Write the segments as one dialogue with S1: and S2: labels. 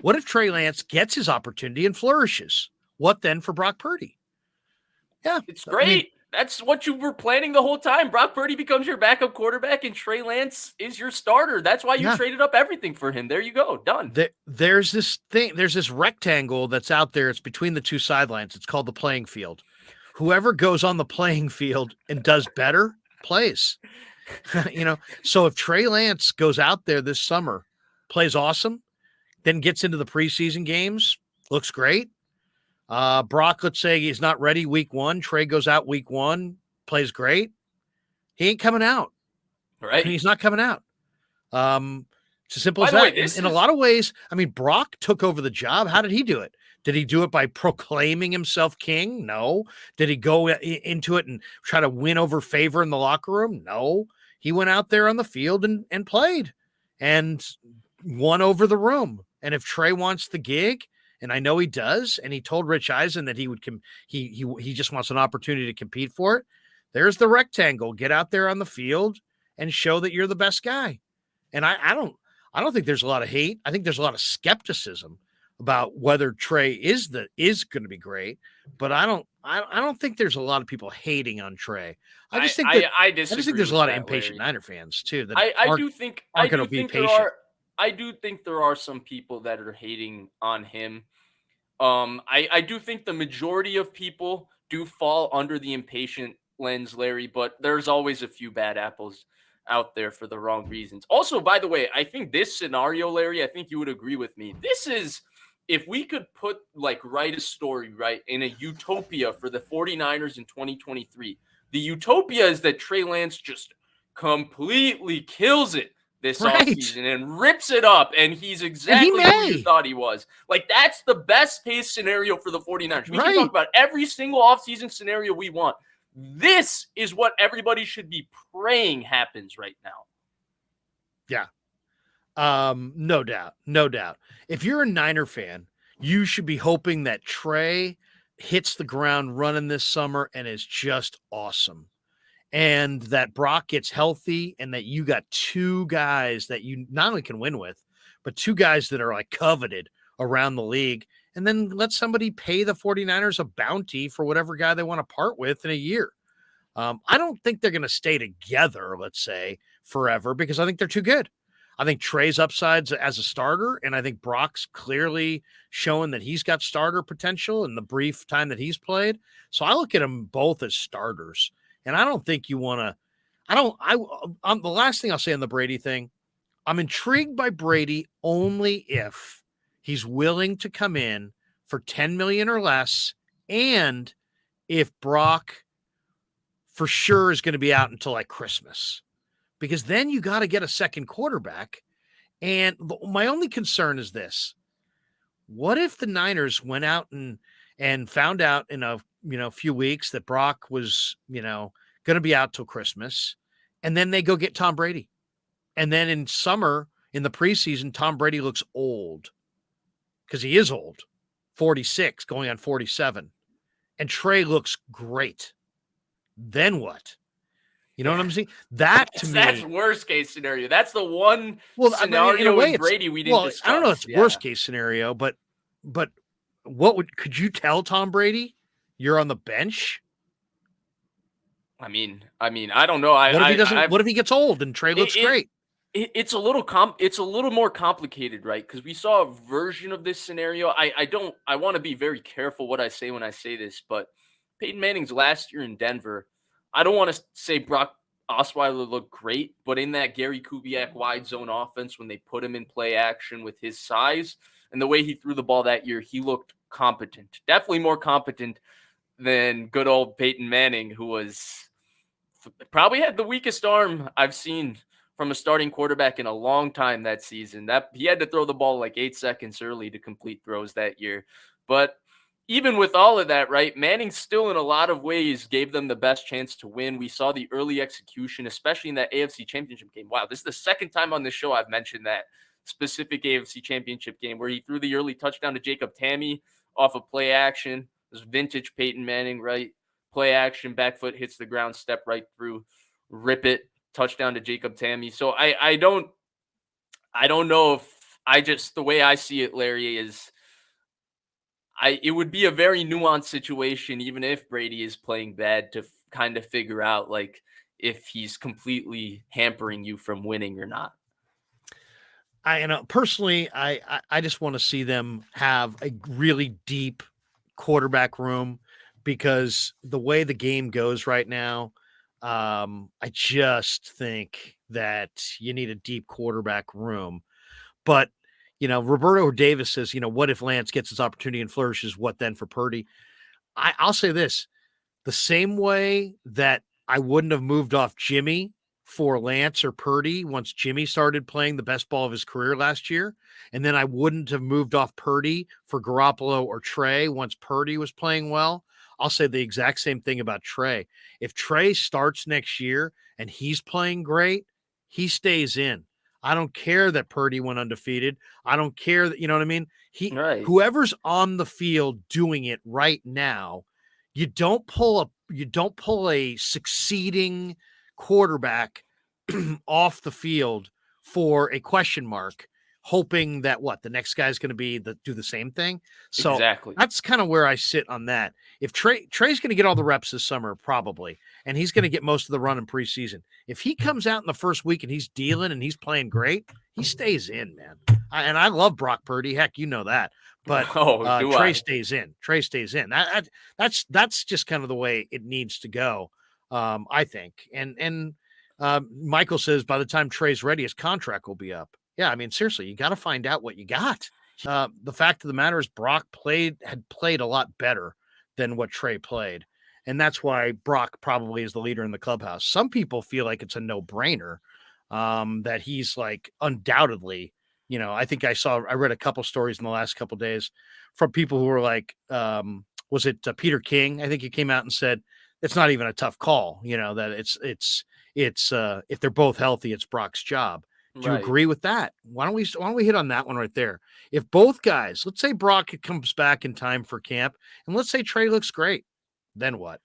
S1: What if Trey Lance gets his opportunity and flourishes? What then for Brock Purdy? Yeah,
S2: It's great. That's what you were planning the whole time. Brock Purdy becomes your backup quarterback, and Trey Lance is your starter. That's why you traded up everything for him. There you go. Done.
S1: There's this thing. There's this rectangle that's out there. It's between the two sidelines. It's called the playing field. Whoever goes on the playing field and does better plays. So if Trey Lance goes out there this summer, plays awesome, then gets into the preseason games, looks great. Brock, let's say he's not ready week 1. Trey goes out week 1, plays great. He ain't coming out.
S2: Right.
S1: He's not coming out. It's as simple as that. In a lot of ways, Brock took over the job. How did he do it? Did he do it by proclaiming himself king? No. Did he go into it and try to win over favor in the locker room? No. He went out there on the field and played and won over the room. And if Trey wants the gig, and I know he does, and he told Rich Eisen that he would he just wants an opportunity to compete for it, there's the rectangle. Get out there on the field and show that you're the best guy. And I don't think there's a lot of hate. I think there's a lot of skepticism about whether Trey is going to be great, but I don't think there's a lot of people hating on Trey. I just think there's a lot of impatient Niner fans too. That
S2: I do think there are some people that are hating on him. I do think the majority of people do fall under the impatient lens, Larry, but there's always a few bad apples out there for the wrong reasons. Also, by the way, I think this scenario, Larry, I think you would agree with me. This is, if we could write a story, right, in a utopia for the 49ers in 2023, the utopia is that Trey Lance just completely kills it this offseason and rips it up, and he's exactly who you thought he was. That's the best case scenario for the 49ers. We can talk about every single offseason scenario we want. This is what everybody should be praying happens right now.
S1: Yeah. No doubt. If you're a Niner fan, you should be hoping that Trey hits the ground running this summer and is just awesome. And that Brock gets healthy and that you got two guys that you not only can win with, but two guys that are coveted around the league. And then let somebody pay the 49ers a bounty for whatever guy they want to part with in a year. I don't think they're going to stay together, let's say, forever, because I think they're too good. I think Trey's upsides as a starter, and I think Brock's clearly showing that he's got starter potential in the brief time that he's played. So I look at them both as starters. And I don't think you want to – the last thing I'll say on the Brady thing, I'm intrigued by Brady only if he's willing to come in for $10 million or less, and if Brock for sure is going to be out until Christmas, because then you got to get a second quarterback. And my only concern is this: what if the Niners went out and found out in a few weeks that Brock was going to be out till Christmas, and then they go get Tom Brady, and then in summer in the preseason Tom Brady looks old. Because he is old, 46, going on 47. And Trey looks great. Then what? You know what I'm saying? That's
S2: worst case scenario. That's the one scenario in a way, Brady we didn't discuss.
S1: I don't know if it's worst case scenario, but could you tell Tom Brady you're on the bench?
S2: I don't know.
S1: What if he gets old and Trey looks great?
S2: It's a little more complicated, right? Because we saw a version of this scenario. I want to be very careful what I say when I say this, but Peyton Manning's last year in Denver, I don't want to say Brock Osweiler looked great, but in that Gary Kubiak wide zone offense, when they put him in play action with his size and the way he threw the ball that year, he looked competent. Definitely more competent than good old Peyton Manning, who was probably had the weakest arm I've seen from a starting quarterback in a long time that season. That he had to throw the ball 8 seconds early to complete throws that year. But even with all of that, right, Manning still in a lot of ways gave them the best chance to win. We saw the early execution, especially in that AFC Championship game. Wow, this is the second time on this show I've mentioned that specific AFC Championship game where he threw the early touchdown to Jacob Tamme off of play action. It was vintage Peyton Manning, right? Play action, back foot hits the ground, step right through, rip it. Touchdown to Jacob Tamme. So I don't know if the way I see it, Larry, is it would be a very nuanced situation, even if Brady is playing bad, to kind of figure out like if he's completely hampering you from winning or not.
S1: Personally, I just want to see them have a really deep quarterback room because the way the game goes right now, I just think that you need a deep quarterback room. But Roberto Davis says, what if Lance gets his opportunity and flourishes? What then for Purdy? I'll say this: the same way that I wouldn't have moved off Jimmy for Lance or Purdy once Jimmy started playing the best ball of his career last year. And then I wouldn't have moved off Purdy for Garoppolo or Trey once Purdy was playing well. I'll say the exact same thing about Trey. If Trey starts next year and he's playing great, he stays in. I don't care that Purdy went undefeated. I don't care that, you know what I mean?
S2: Right.
S1: Whoever's on the field doing it right now, you don't pull a succeeding quarterback off the field for a question mark, hoping that the next guy's going to do the same thing. So
S2: Exactly.
S1: that's kind of where I sit on that. If Trey's going to get all the reps this summer, probably, and he's going to get most of the run in preseason. If he comes out in the first week and he's dealing and he's playing great, he stays in, man. And I love Brock Purdy. Heck, you know that. But
S2: Oh, do
S1: Trey
S2: I?
S1: stays in. Trey stays in. That's just kind of the way it needs to go, I think. And Michael says by the time Trey's ready, his contract will be up. Yeah, I mean, seriously, you got to find out what you got. The fact of the matter is Brock had played a lot better than what Trey played. And that's why Brock probably is the leader in the clubhouse. Some people feel like it's a no-brainer, that he's like undoubtedly, I think I read a couple stories in the last couple days from people who were like, was it Peter King? I think he came out and said it's not even a tough call, that it's if they're both healthy, it's Brock's job. Do you
S2: Right.
S1: agree with that? Why don't we hit on that one right there? If both guys, let's say Brock comes back in time for camp, and let's say Trey looks great, then what?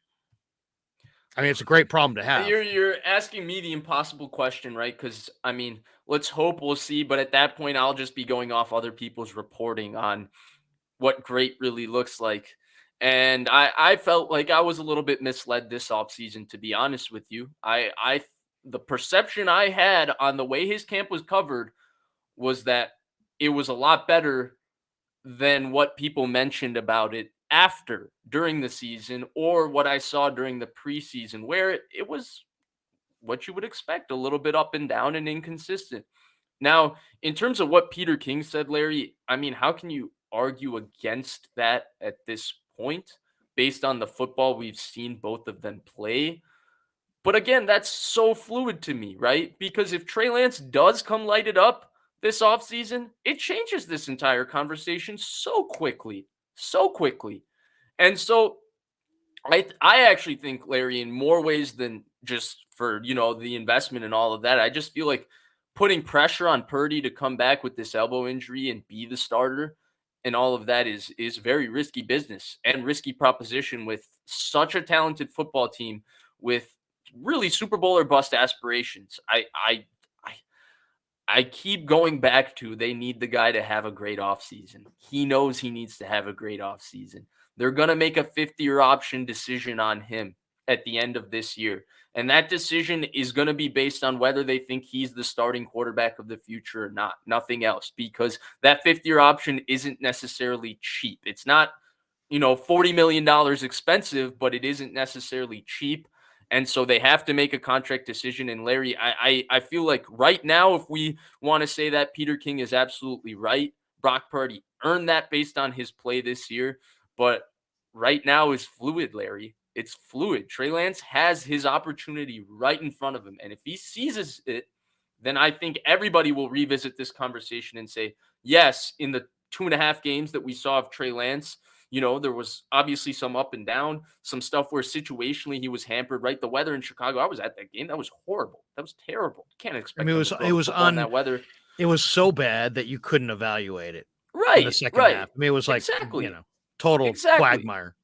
S1: I mean, it's a great problem to have.
S2: You're asking me the impossible question, right? Because I mean, let's hope we'll see. But at that point, I'll just be going off other people's reporting on what great really looks like. And I felt like I was a little bit misled this offseason, to be honest with you. The perception I had on the way his camp was covered was that it was a lot better than what people mentioned about it after during the season, or what I saw during the preseason, where it was what you would expect, a little bit up and down and inconsistent. Now, in terms of what Peter King said, Larry, I mean, how can you argue against that at this point based on the football we've seen both of them play? But again, that's so fluid to me, right? Because if Trey Lance does come light it up this offseason, it changes this entire conversation so quickly, so quickly. And so I actually think, Larry, in more ways than just for the investment and all of that, I just feel like putting pressure on Purdy to come back with this elbow injury and be the starter and all of that is very risky business and risky proposition with such a talented football team with really Super Bowl or bust aspirations. I I keep going back to they need the guy to have a great offseason. He knows he needs to have a great offseason. They're going to make a fifth-year option decision on him at the end of this year. And that decision is going to be based on whether they think he's the starting quarterback of the future or not. Nothing else, because that fifth-year option isn't necessarily cheap. It's not, $40 million expensive, but it isn't necessarily cheap. And so they have to make a contract decision. And Larry, I feel like right now, if we want to say that, Peter King is absolutely right. Brock Purdy earned that based on his play this year. But right now is fluid, Larry. It's fluid. Trey Lance has his opportunity right in front of him. And if he seizes it, then I think everybody will revisit this conversation and say, yes, in the 2.5 games that we saw of Trey Lance, there was obviously some up and down, some stuff where situationally he was hampered, right? The weather in Chicago, I was at that game. That was horrible. That was terrible. You can't
S1: I
S2: expect
S1: mean,
S2: them to throw the football in that weather.
S1: it was so bad that you couldn't evaluate it in the
S2: Right,
S1: second
S2: right.
S1: half. I mean, it was like,
S2: Exactly.
S1: total
S2: Exactly.
S1: quagmire.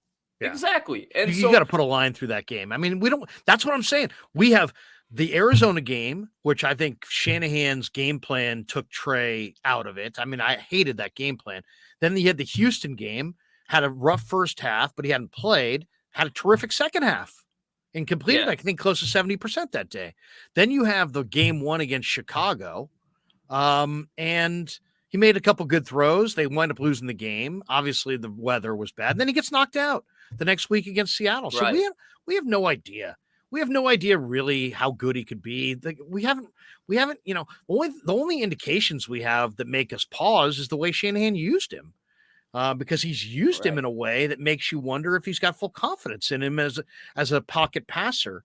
S1: Yeah.
S2: Exactly. And
S1: You got
S2: so
S1: to put a line through that game. I mean, we don't. That's what I'm saying. We have The Arizona game, which I think Shanahan's game plan took Trey out of it. I mean, I hated that game plan. Then he had the Houston game, had a rough first half, but he hadn't played, had a terrific second half and completed,
S2: Yeah,
S1: I think, close to 70% that day. Then you have the game one against Chicago. And he made a couple good throws. They wind up losing the game. Obviously, the weather was bad. And then he gets knocked out the next week against Seattle. So
S2: right,
S1: we have no idea. We have no idea really how good he could be. We haven't, the only indications we have that make us pause is the way Shanahan used him. Because he's used him
S2: right.
S1: in a way that makes you wonder if he's got full confidence in him as a pocket passer.